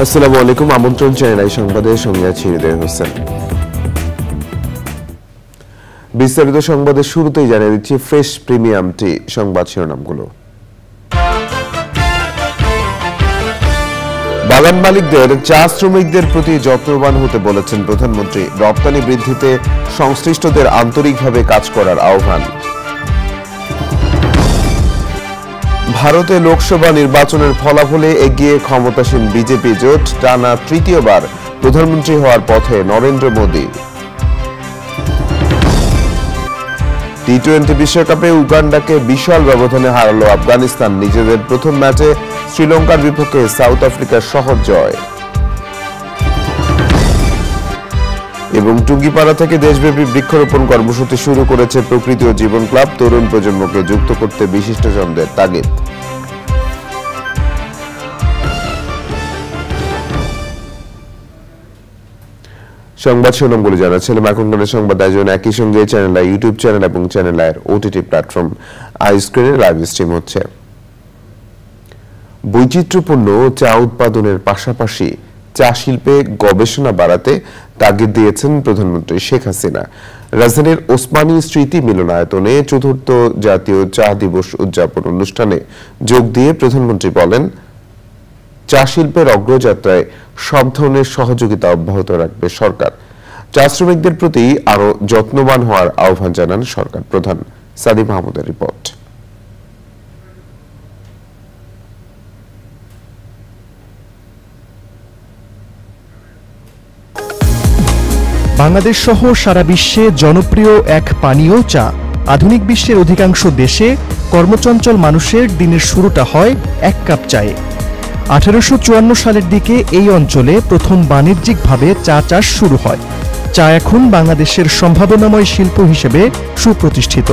আসসালামু আলাইকুম। আমন্ত্রণ চ্যানেল সংবাদের সঙ্গে আছি হৃদয় হোসেন। বিস্তারিত সংবাদের শুরুতেই জানিয়ে দিচ্ছি ফ্রেশ প্রিমিয়াম টি সংবাদ শিরোনামগুলো। বাগান মালিকদের চা শ্রমিকদের প্রতি যত্নবান হতে বলেছেন প্রধানমন্ত্রী। রপ্তানি বৃদ্ধিতে সংশ্লিষ্টদের আন্তরিকভাবে কাজ করার আহ্বান। ভারতে লোকসভা নির্বাচনের ফলাফলে এগিয়ে ক্ষমতাসীন বিজেপি জোট। টানা তৃতীয়বার প্রধানমন্ত্রী হওয়ার পথে নরেন্দ্র মোদী। টি-20 বিশ্বকাপে উগান্ডাকে বিশাল ব্যবধানে হারালো আফগানিস্তান। নিজেদের প্রথম ম্যাচে শ্রীলঙ্কার বিপক্ষে সাউথ আফ্রিকার সহজ জয়। এবং টুঙ্গিপাড়া থেকে দেশব্যাপী বৃক্ষরোপণ কর্মসূচি শুরু করেছে প্রকৃতি ও জীবন ক্লাব। তরুণ প্রজন্মকে যুক্ত করতে বিশিষ্টজনদের তাগিদ। সংবাদ শিরোনামগুলো জানাচ্ছিলাম। এখনকার সংবাদ আয়োজন একই সঙ্গে চ্যানেল আই ইউটিউব চ্যানেল এবং চ্যানেল আইয়ের ওটিটি প্ল্যাটফর্ম আই স্ক্রিনে লাইভ স্ট্রিম হচ্ছে। বৈচিত্র্যপূর্ণ চা উৎপাদনের পাশাপাশি চা শিল্পে গবেষণা বাড়াতে তাগিদ দিয়েছেন প্রধানমন্ত্রী শেখ হাসিনা। রাজধানীর ওসমানী স্মৃতি মিলনায়তনে চতুর্থ জাতীয় চা দিবস উদযাপন অনুষ্ঠানে যোগ দিয়ে প্রধানমন্ত্রী বলেন, চা শিল্পের অগ্রযাত্রায় সব ধরনের সহযোগিতা অব্যাহত রাখবে সরকার। চা শ্রমিকদের প্রতি আরো যত্নবান হওয়ার আহ্বান জানান সরকার প্রধান। সাদি মাহমুদের রিপোর্ট। বাংলাদেশ সহ সারা বিশ্বে জনপ্রিয় এক পানীয় চা। আধুনিক বিশ্বের অধিকাংশ দেশে কর্মচঞ্চল মানুষের দিনের শুরুটা হয় এক কাপ চায়ে। 1854 সালের দিকে এই অঞ্চলে প্রথম বাণিজ্যিকভাবে চা চাষ শুরু হয়। চা এখন বাংলাদেশের সম্ভাবনাময় শিল্প হিসেবে সুপ্রতিষ্ঠিত।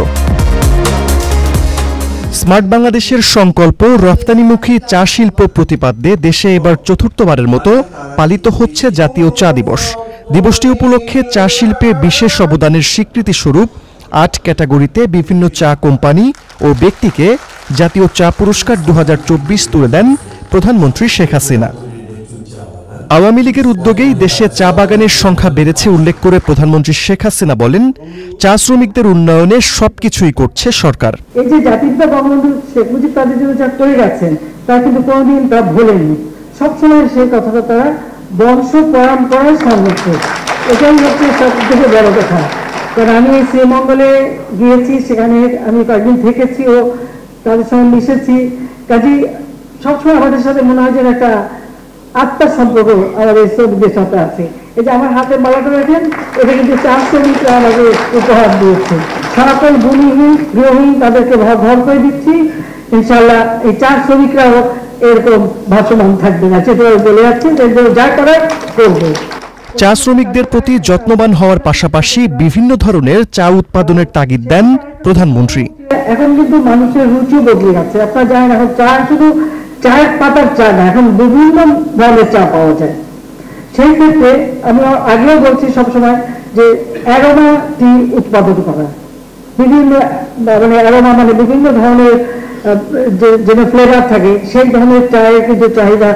স্মার্ট বাংলাদেশের সংকল্প রপ্তানিমুখী চা শিল্প প্রতিপাদ্যে দেশে এবার চতুর্থবারের মতো পালিত হচ্ছে জাতীয় চা দিবস। দিবসটি উপলক্ষে চা শিল্পে বিশেষ অবদানের স্বীকৃতি স্বরূপ 8 ক্যাটাগরিতে বিভিন্ন চা কোম্পানি ও ব্যক্তিকে জাতীয় চা পুরস্কার 2024 তুলে দেন প্রধানমন্ত্রী শেখ হাসিনা। আওয়ামী লীগের উদ্যোগেই দেশে চা বাগানের সংখ্যা বেড়েছে উল্লেখ করে প্রধানমন্ত্রী শেখ হাসিনা বলেন, চা শ্রমিকদের উন্নয়নে সবকিছুই করছে সরকার। এই যে জাতিপিতা বঙ্গবন্ধু শেখ মুজিব তাদের জন্য যা করে গেছেন তা কিন্তু কোনোদিন তা ভোলেননি। সবসময় সেই কথাটা তারা বংশ পরম্পরায় সংরক্ষণ, এটাই হচ্ছে সব থেকে বড় কথা। কারণ আমি এই শ্রীমঙ্গলে গিয়েছি, সেখানে আমি কয়েকদিন থেকেছি ও তাদের সঙ্গে মিশেছি। কাজেই সবসময় আমাদের সাথে মনে হয় যে একটা আত্মার সম্পর্ক আমাদের শ্রমিকদের সাথে আছে। এই যে আমার হাতে মালাটা রাখেন, এটা কিন্তু চা শ্রমিকরা আমাদের উপহার দিয়েছে। সকল ভূমিহীন গৃহহীন তাদেরকে ঘর করে দিচ্ছি। ইনশাল্লাহ এই চা শ্রমিকরাও এরকম ভাসমান থাকবে না, সেটা বলে যাচ্ছে যা করার করবে। চা শ্রমিকদের প্রতি যত্নবান হওয়ার পাশাপাশি বিভিন্ন ধরনের চা উৎপাদনের তাগিদ দেন প্রধানমন্ত্রী। এখন কিন্তু মানুষের রুচি বদলে গেছে। আপনারা জানেন এখন চা শুধু চায়ের পাতার চা না, এখন বিভিন্ন ধরনের চা পাওয়া যায়। সেই ক্ষেত্রে আমি আগেও বলছি সবসময় যে অ্যারোমা টি উৎপাদন করা, বিভিন্ন মানে অ্যারোমা মানে বিভিন্ন ধরনের যে ফ্লেভার থাকে সেই ধরনের চায়ের কিন্তু চাহিদা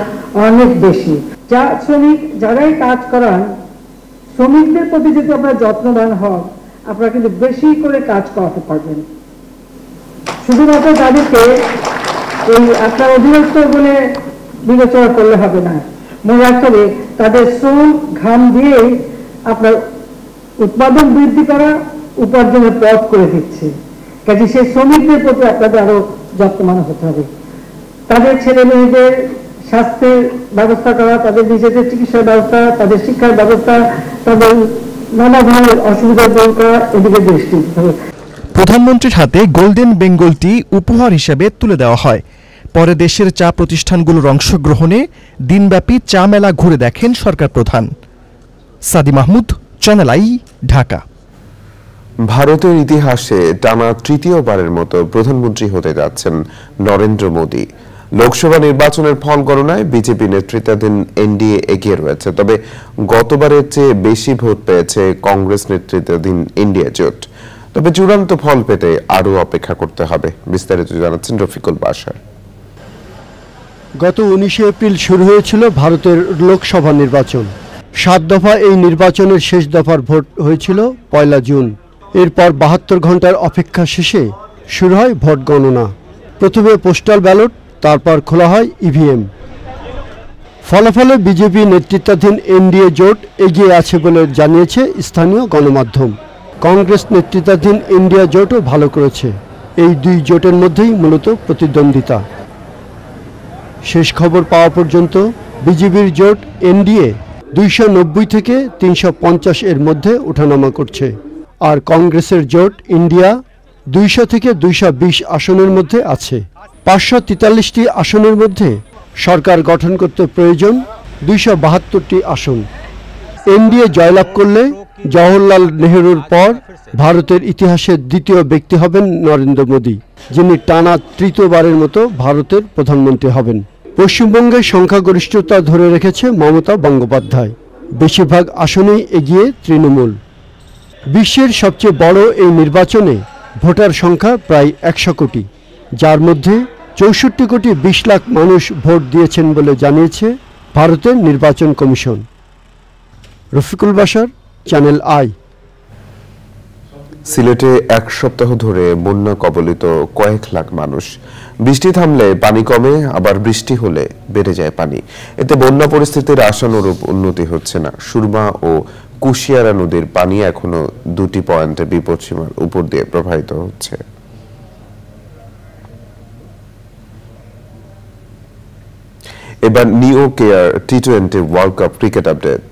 অনেক বেশি। চা শ্রমিক যারাই কাজ করান, শ্রমিকদের প্রতি যদি আপনারা যত্নবান হন, আপনারা কিন্তু বেশি করে কাজ করাতে পারবেন। শুধুমাত্র তাদেরকে এই আপনার অধীনস্থ বলে বিবেচনা করলে হবে না। মনে রাখতে হবে তাদের শ্রম ঘাম দিয়েই আপনার উৎপাদন বৃদ্ধি করা উপার্জনের পথ করে দিচ্ছে। কাজে সেই শ্রমিকদের প্রতি আপনাদের আরো যত্নবান হতে হবে। তাদের ছেলে মেয়েদের স্বাস্থ্যের ব্যবস্থা করা, তাদের নিজেদের চিকিৎসার ব্যবস্থা, তাদের শিক্ষার ব্যবস্থা, তাদের নানা ধরনের অসুবিধা দূর করা, এদিকে দৃষ্টি দিতে হবে। প্রধানমন্ত্রীর হাতে গোল্ডেন বেঙ্গল টি উপহার হিসেবে তুলে দেওয়া হয়। পরে দেশের চা প্রতিষ্ঠানগুলোর অংশগ্রহণে দিনব্যাপী চা মেলা ঘুরে দেখেন সরকার প্রধান। সাদি মাহমুদ, চ্যানেল আই, ঢাকা। ভারতের ইতিহাসে টানা তৃতীয়বারের মতো প্রধানমন্ত্রী হতে যাচ্ছেন নরেন্দ্র মোদী। লোকসভা নির্বাচনের ফল গণনায় বিজেপি নেতৃত্বাধীন এনডিএ এগিয়ে রয়েছে, তবে গতবারের চেয়ে বেশি ভোট পেয়েছে কংগ্রেস নেতৃত্বাধীন ইন্ডিয়া জোট। তবে চূড়ান্ত ফল পেতে আরও অপেক্ষা করতে হবে। বিস্তারিত জানাচ্ছেন রফিকুল বাশার। গত 19 এপ্রিল শুরু হয়েছিল ভারতের লোকসভা নির্বাচন। 7 দফা এই নির্বাচনের শেষ দফার ভোট হয়েছিল 1 জুন। এরপর 72 ঘন্টার অপেক্ষা শেষে শুরু হয় ভোট গণনা। প্রথমে পোস্টাল ব্যালট, তারপর খোলা হয় ইভিএম। ফলাফলে বিজেপি নেতৃত্বাধীন এনডিএ জোট এগিয়ে আছে বলে জানিয়েছে স্থানীয় গণমাধ্যম। কংগ্রেস নেতৃত্বাধীন ইন্ডিয়া জোটও ভালো করেছে। এই দুই জোটের মধ্যেই মূলত প্রতিদ্বন্দ্বিতা। শেষ খবর পাওয়া পর্যন্ত বিজেপির জোট এনডিএ 290 থেকে 350 এর মধ্যে ওঠানামা করছে, আর কংগ্রেসের জোট ইন্ডিয়া 200 থেকে 220 আসনের মধ্যে আছে। 543টি আসনের মধ্যে সরকার গঠন করতে প্রয়োজন 272টি আসন। এনডিএ জয়লাভ করলে জওহরলাল নেহরুর পর ভারতের ইতিহাসের দ্বিতীয় ব্যক্তি হবেন নরেন্দ্র মোদী, যিনি টানা তৃতীয়বারের মতো ভারতের প্রধানমন্ত্রী হবেন। পশ্চিমবঙ্গের সংখ্যাগরিষ্ঠতা ধরে রেখেছে মমতা বন্দ্যোপাধ্যায়। বেশিরভাগ আসনেই এগিয়ে তৃণমূল। বিশ্বের সবচেয়ে বড় এই নির্বাচনে ভোটার সংখ্যা প্রায় 100 কোটি, যার মধ্যে 64 কোটি 20 লাখ মানুষ ভোট দিয়েছেন বলে জানিয়েছে ভারতের নির্বাচন commission. Rafiqul Bashar, channel I. সিলেটে 1 সপ্তাহ ধরে বন্যা কবলিত কয়েক লাখ মানুষ। বৃষ্টি থামলে পানি কমে, আবার বৃষ্টি হলে বেড়ে যায় পানি। এতে বন্যা পরিস্থিতির আশানুরূপ উন্নতি হচ্ছে না। সুরমা ও কুশিয়ারা নদীর পানি এখনো 2টি পয়েন্টে বিপদসীমার উপর দিয়ে প্রবাহিত হচ্ছে। এবার নিও care T20 world cup cricket update.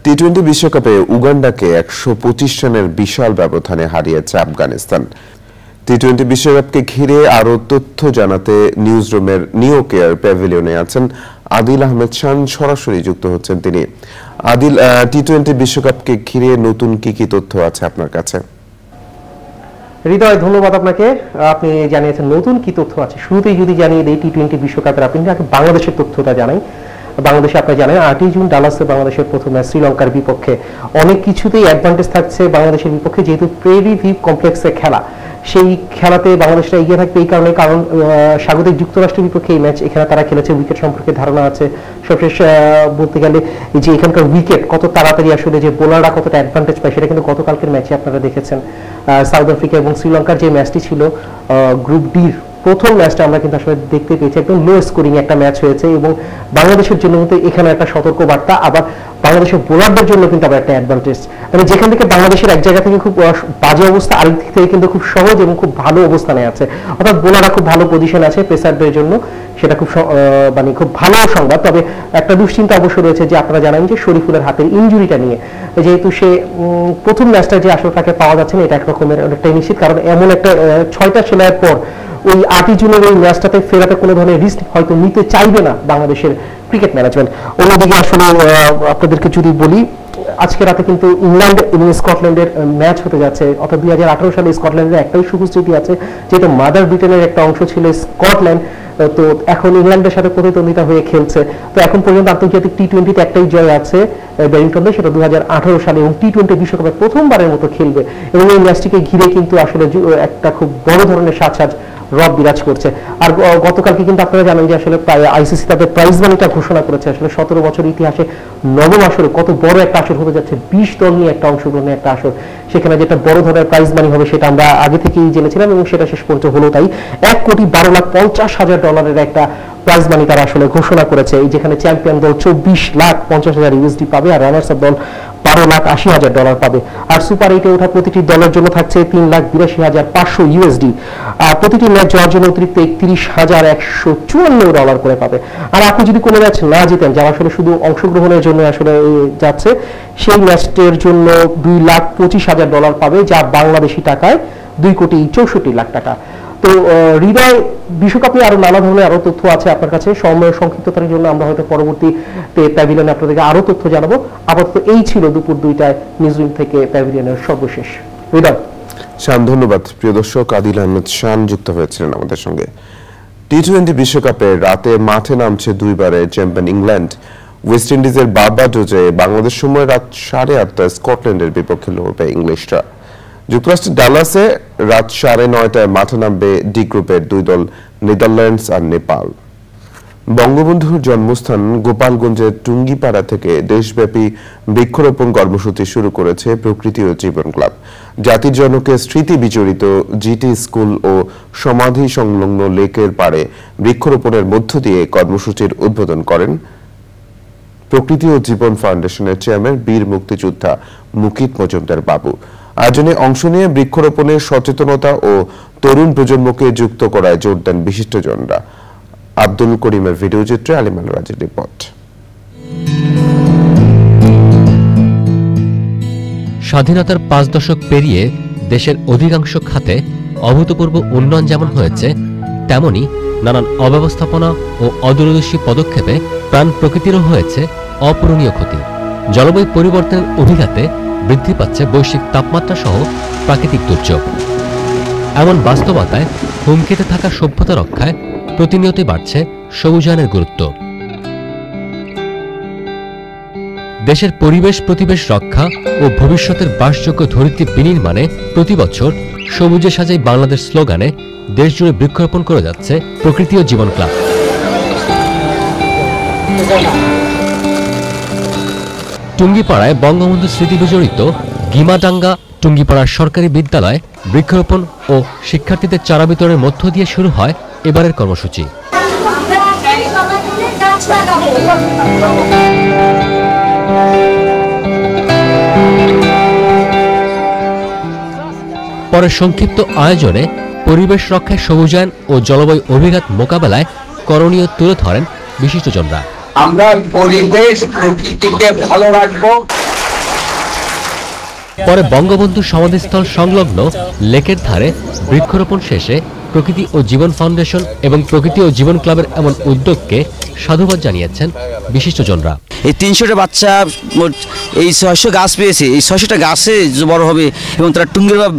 T20 বিশ্বকাপে উগান্ডাকে 125 রানের বিশাল ব্যবধানে হারিয়েছে আফগানিস্তান। টি20 বিশ্বকাপকে ঘিরে আরো তথ্য জানাতে নিউজরুমের নিও কেয়ার প্যাভিলিয়নে আছেন আদিল আহমেদ শান। সরাসরি যুক্ত হচ্ছেন তিনি। আদিল, টি20 বিশ্বকাপকে ঘিরে নতুন কি তথ্য আছে আপনার কাছে? হৃদয়, ধন্যবাদ আপনাকে। আপনি জানিয়েছেন নতুন কি তথ্য আছে। শুরুতেই যদি জানিয়ে দিই টি20 বিশ্বকাপের আপনি বাংলাদেশের তথ্যটা জানাই। বাংলাদেশে আপনি জানেন 8 জুন ডালাসে বাংলাদেশের প্রথম ম্যাচ শ্রীলঙ্কার বিপক্ষে। অনেক কিছুতেই অ্যাডভান্টেজ থাকছে বাংলাদেশের বিপক্ষে, যেহেতু প্রেরি দ্বীপ কমপ্লেক্সে খেলা। সেই খেলাতে বাংলাদেশটা এগিয়ে থাকবে এই কারণে, কারণ স্বাগতিক যুক্তরাষ্ট্রের বিপক্ষে এই ম্যাচ এখানে তারা খেলেছে। উইকেট সম্পর্কে ধারণা আছে। সবশেষ বলতে গেলে যে এখানকার উইকেট কত তাড়াতাড়ি আসলে যে বোলাররা কতটা অ্যাডভান্টেজ পায় সেটা কিন্তু গতকালকের ম্যাচে আপনারা দেখেছেন। সাউথ আফ্রিকা এবং শ্রীলঙ্কার যে ম্যাচটি ছিল গ্রুপ ডির প্রথম ম্যাচটা আমরা কিন্তু আসলে দেখতে পেয়েছি একদম লো স্কোরিং একটা ম্যাচ হয়েছে, এবং বাংলাদেশের জন্য কিন্তু এখানে একটা সতর্ক বার্তা। আবার বাংলাদেশের বোলারদের জন্য কিন্তু আবার একটা অ্যাডভান্টেজ, মানে যেখান থেকে বাংলাদেশের এক জায়গা থেকে খুব বাজে অবস্থা, আরেক দিক থেকে কিন্তু খুব সহজ এবং খুব ভালো অবস্থানে আছে। অর্থাৎ বোলাররা খুব ভালো পজিশন আছে পেসারদের জন্য, সেটা খুব মানে খুব ভালো সংবাদ। তবে একটা দুশ্চিন্তা অবশ্য রয়েছে যে আপনারা জানেন যে শরীফুলের হাতের ইনজুরিটা নিয়ে, যেহেতু সে প্রথম ম্যাচটা যে আসলে তাকে পাওয়া যাচ্ছে না, এটা একরকমের অনেকটাই নিশ্চিত। কারণ এমন একটা 6টা সেলাইয়ের পর ওই 8 জুনের ওই ম্যাচটাতে ফেরাতে কোনো ধরনের রিস্ক হয়তো নিতে চাইবে না বাংলাদেশের ক্রিকেট ম্যানেজমেন্ট। অন্যদিকে আসলে আপনাদেরকে যদি বলি, আজকে রাতে কিন্তু ইংল্যান্ড এবং স্কটল্যান্ডের ম্যাচ হতে যাচ্ছে। অর্থাৎ 2018 সালে স্কটল্যান্ডের একটাই সুখস্মৃতি আছে, যেহেতু মাদার ব্রিটেনের একটা অংশ ছিল স্কটল্যান্ড, তো এখন ইংল্যান্ডের সাথে প্রতিদ্বন্দ্বিতা হয়ে খেলছে। তো এখন পর্যন্ত আন্তর্জাতিক টি20তে একটাই জয় আছে ব্যারিংটনে, সেটা 2018 সালে, এবং টি20 বিশ্বকাপে প্রথমবারের মতো খেলবে। এবং এই ম্যাচটিকে ঘিরে কিন্তু আসলে একটা খুব বড় ধরনের সাজ রব বিরাজ করছে। আর গতকালকে কিন্তু আপনারা জানেন যে আসলে আইসিসি তাদের প্রাইজ মানিটা ঘোষণা করেছে। আসলে 17 বছর ইতিহাসে নবম আসরে কত বড় একটা আসর হতে যাচ্ছে, 20 দল নিয়ে একটা অংশগ্রহণের একটা আসর। সেখানে যেটা বড় ধরনের প্রাইজ মানি হবে সেটা আমরা আগে থেকেই জেনেছিলাম, এবং সেটা শেষ পর্যন্ত হলো তাই। $1,12,50,000 একটা প্রাইজ মানি তারা আসলে ঘোষণা করেছে। এই যেখানে চ্যাম্পিয়ন দল $24,50,000 পাবে, আর রানার্স আপ দল $12,80,000 পাবে। আর সুপার 8-এ ওঠা প্রতিটি দলের জন্য থাকছে $3,82,500। প্রতিটি ম্যাচ জয়ের জন্য অতিরিক্ত $31,154 করে পাবে। আর আপনি যদি কোনো ম্যাচ না জিতেন, যারা আসলে শুধু অংশগ্রহণের জন্য আসলে যাচ্ছে, সেই ম্যাচের জন্য $2,25,000 পাবে, যা বাংলাদেশি টাকায় $2,64,00,000 তো হৃদয়, বিশ্বকাপ নিয়ে আরো নানা ধরনের আরো তথ্য আছে আপনার কাছে। সময় সংক্ষিপ্ততার জন্য আমরা হয়তো পরবর্তীতে প্যাভিলিয়নে আপনাদেরকে আরো তথ্য জানাবো। আপাতত এই ছিল দুপুর 2টায় নিউজরুম থেকে প্যাভিলিয়নের সর্বশেষ। হৃদয়, শান, ধন্যবাদ। প্রিয় দর্শক, আদিল আহমেদ শান যুক্ত হয়েছিলেন আমাদের সঙ্গে। টি-20 বিশ্বকাপে রাতে মাঠে নামছে দুইবারের চ্যাম্পিয়ন ইংল্যান্ড। ওয়েস্ট ইন্ডিজের বারবাডোজে বাংলাদেশ সময় রাত 8:30টায় স্কটল্যান্ডের বিপক্ষে লড়বে ইংলিশরা। যুক্তরাষ্ট্রের ডালাসে রাত 9:30টায় মাঠে নামবে ডি গ্রুপের দুই দল নেদারল্যান্ডস আর নেপাল। বঙ্গবন্ধুর জন্মস্থান গোপালগঞ্জের টুঙ্গিপাড়া থেকে দেশব্যাপী বৃক্ষরোপণ কর্মসূচি শুরু করেছে প্রকৃতি ও জীবন ক্লাব। জাতির জনকের স্মৃতি বিজড়িত জিটি স্কুল ও সমাধি সংলগ্ন লেকের পাড়ে বৃক্ষরোপণের মধ্য দিয়ে কর্মসূচির উদ্বোধন করেন প্রকৃতি ও জীবন ফাউন্ডেশনের চেয়ারম্যান বীর মুক্তিযোদ্ধা মুকিত মজুমদার বাবু। আয়োজনে অংশ নিয়ে বৃক্ষরোপণের সচেতনতা ও তরুণ প্রজন্মকে যুক্ত করায় জোর দেন বিশিষ্টজনরা। আব্দুল করিমের ভিডিও চিত্রে আলিমাল রাজের রিপোর্ট। স্বাধীনতার 5 দশক পেরিয়ে দেশের অধিকাংশ খাতে অভূতপূর্ব উন্নয়ন যেমন হয়েছে, তেমনি নানান অব্যবস্থাপনা ও অদূরদর্শী পদক্ষেপে প্রাণ প্রকৃতিরও হয়েছে অপূরণীয় ক্ষতি। জলবায়ু পরিবর্তনের অভিঘাতে বৃদ্ধি পাচ্ছে বৈশ্বিক তাপমাত্রা সহ প্রাকৃতিক দুর্যোগ। এমন বাস্তবতায় হুমকিতে থাকা সভ্যতা রক্ষায় প্রতিনিয়তই বাড়ছে সবুজায়নের গুরুত্ব। দেশের পরিবেশ প্রতিবেশ রক্ষা ও ভবিষ্যতের বাসযোগ্য ধরিত্রী বিনির্মাণে প্রতি বছর সবুজে সাজাই বাংলাদেশ স্লোগানে দেশজুড়ে বৃক্ষরোপণ করে যাচ্ছে প্রকৃতি ও জীবন ক্লাব। টুঙ্গিপাড়ায় বঙ্গবন্ধু স্মৃতি বিজড়িত গিমাডাঙ্গা টুঙ্গিপাড়ার সরকারি বিদ্যালয়ে বৃক্ষরোপণ ও শিক্ষার্থীদের চারা বিতরণের মধ্য দিয়ে শুরু হয় এবারের কর্মসূচি। পরে সংক্ষিপ্ত আয়োজনে পরিবেশ রক্ষায় সবুজায়ন ও জলবায়ু অভিঘাত মোকাবেলায় করণীয় তুলে ধরেন বিশিষ্টজনরা। আমরা পরিবেশ প্রকৃতিকে ভালো রাখবো। পরে বঙ্গবন্ধু সমাধিস্থল সংলগ্ন লেকের ধারে বৃক্ষরোপণ শেষে প্রকৃতি ও জীবন ফাউন্ডেশন এবং প্রকৃতি ও জীবন ক্লাবের এমন উদ্যোগকে সাধুবাদ জানিয়েছেন বিশিষ্টজনরা। এই 300টা বাচ্চা এই 600 গাছ পেয়েছে, এই 600টা গাছে বড় হবে এবং তারা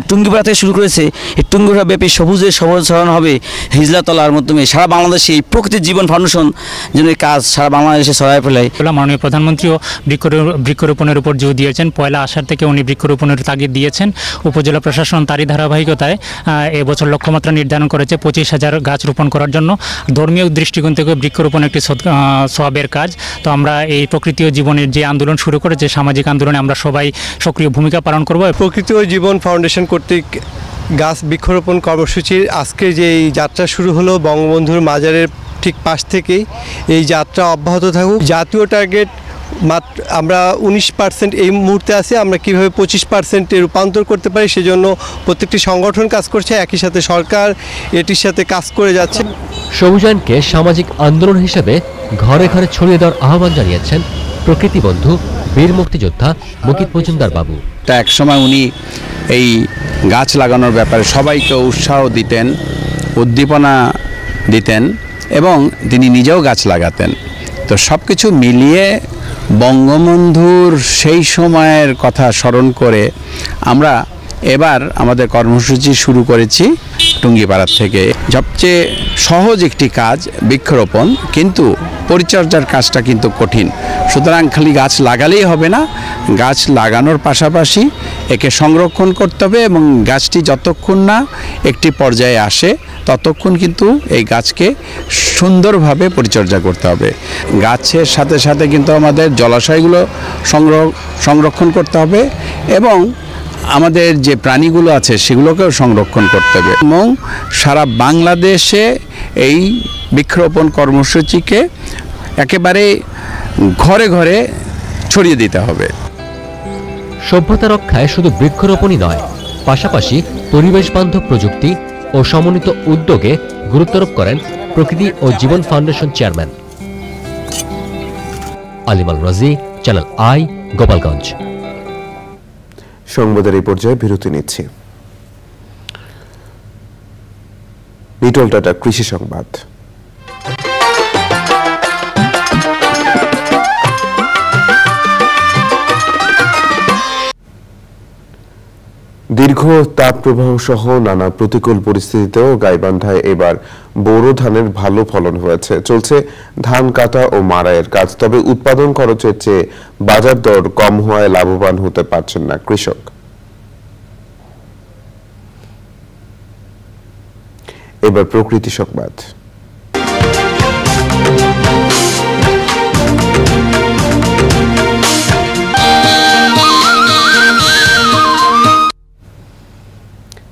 টুঙ্গিপাড়া থেকে শুরু করেছে। এই টুঙ্গিপাড়া ব্যাপী সবুজের সবুজ ছড়ানো হবে হিজলাতলার মাধ্যমে সারা বাংলাদেশে এই প্রকৃতির জীবন ফাউন্ডেশন যেন এই কাজ সারা বাংলাদেশে ছড়ায় ফেলায়। মাননীয় প্রধানমন্ত্রীও বৃক্ষরোপণের উপর জোর দিয়েছেন। পয়লা আষাঢ় থেকে উনি বৃক্ষরোপণের তাগিদ দিয়েছেন। উপজেলা প্রশাসন তারই ধারাবাহিকতায় এবছর লক্ষ্যমাত্রা নির্ধারণ করেছে 25,000 গাছ রোপণ করার জন্য। ধর্মীয় দৃষ্টিকোণ থেকে বৃক্ষরোপণ একটি সওয়াবের কাজ। তো আমরা এই প্রকৃতি ও জীবনের যে আন্দোলন শুরু করেছে, সামাজিক আন্দোলনে আমরা সবাই সক্রিয় ভূমিকা পালন করব। প্রকৃতি ও জীবন ফাউন্ডেশন কর্তৃক গাছ বৃক্ষরোপণ কর্মসূচির আজকে যে এই যাত্রা শুরু হলো বঙ্গবন্ধুর মাজারের ঠিক পাশ থেকেই, এই যাত্রা অব্যাহত থাকুক। জাতীয় টার্গেট মাত্র আমরা 19% এই মুহূর্তে আছে, আমরা কীভাবে 25% রূপান্তর করতে পারি সেজন্য প্রত্যেকটি সংগঠন কাজ করছে, একই সাথে সরকার এটির সাথে কাজ করে যাচ্ছে। সবুজায়নকে সামাজিক আন্দোলন হিসেবে ঘরে ঘরে ছড়িয়ে দেওয়ার আহ্বান জানিয়েছেন প্রকৃতি বন্ধু বীর মুক্তিযোদ্ধা মুকিত মজুমদার বাবু। এক সময় উনি এই গাছ লাগানোর ব্যাপারে সবাইকে উৎসাহ দিতেন, উদ্দীপনা দিতেন এবং তিনি নিজেও গাছ লাগাতেন। তো সব কিছু মিলিয়ে বঙ্গবন্ধুর সেই সময়ের কথা স্মরণ করে আমরা এবার আমাদের কর্মসূচি শুরু করেছি টুঙ্গিপাড়া থেকে। সবচেয়ে সহজ একটি কাজ বৃক্ষরোপণ, কিন্তু পরিচর্যার কাজটা কিন্তু কঠিন। সুতরাং খালি গাছ লাগালেই হবে না, গাছ লাগানোর পাশাপাশি একে সংরক্ষণ করতে হবে এবং গাছটি যতক্ষণ না একটি পর্যায়ে আসে ততক্ষণ কিন্তু এই গাছকে সুন্দরভাবে পরিচর্যা করতে হবে। গাছের সাথে সাথে কিন্তু আমাদের জলাশয়গুলো সংরক্ষণ করতে হবে এবং আমাদের যে প্রাণীগুলো আছে সেগুলোকেও সংরক্ষণ করতে হবে এবং সারা বাংলাদেশে এই বৃক্ষরোপণ কর্মসূচিকে একেবারে ঘরে ঘরে ছড়িয়ে দিতে হবে। সভ্যতা রক্ষায় শুধু বৃক্ষরোপণই নয়, পাশাপাশি পরিবেশ বান্ধব প্রযুক্তি ও সমন্বিত উদ্যোগে গুরুত্বারোপ করেন প্রকৃতি ও জীবন ফাউন্ডেশন চেয়ারম্যান। আলিমাল রাজি, চ্যানেল আই, গোপালগঞ্জ। সংবাদের এই পর্যায়ে বিরতি নিচ্ছি। নিটল টাটা কৃষি সংবাদ। দীর্ঘ তাপপ্রবাহ সহ নানা প্রতিকূল পরিস্থিতিতেও গাইবান্ধায় এবার বোরো ধানের ভালো ফলন হয়েছে। চলছে ধান কাটা ও মাড়াইয়ের কাজ, তবে উৎপাদন খরচের চেয়ে বাজার দর কম হওয়ায় লাভবান হতে পারছেন না কৃষক। এবার প্রকৃতি সংবাদ।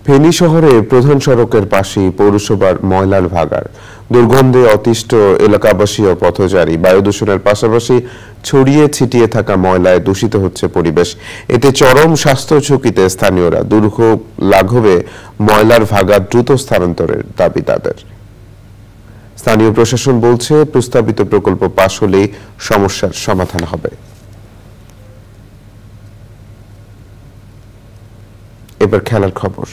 ফেনী শহরে প্রধান সড়কের পাশে পৌরসভার ময়লার ভাগাড়, দুর্গন্ধে অতিষ্ঠ এলাকাবাসী ও পথচারী। বায়ু দূষণের পাশাপাশি ছড়িয়ে ছিটিয়ে থাকা ময়লায় দূষিত হচ্ছে পরিবেশ। এতে চরম স্বাস্থ্য ঝুঁকিতে স্থানীয়রা। দুর্ভোগ লাঘবে ময়লার ভাগাড় দ্রুত স্থানান্তরের দাবি তাদের। স্থানীয় প্রশাসন বলছে, প্রস্তাবিত প্রকল্প পাশ হলেই সমস্যার সমাধান হবে। এবার খেলার খবর।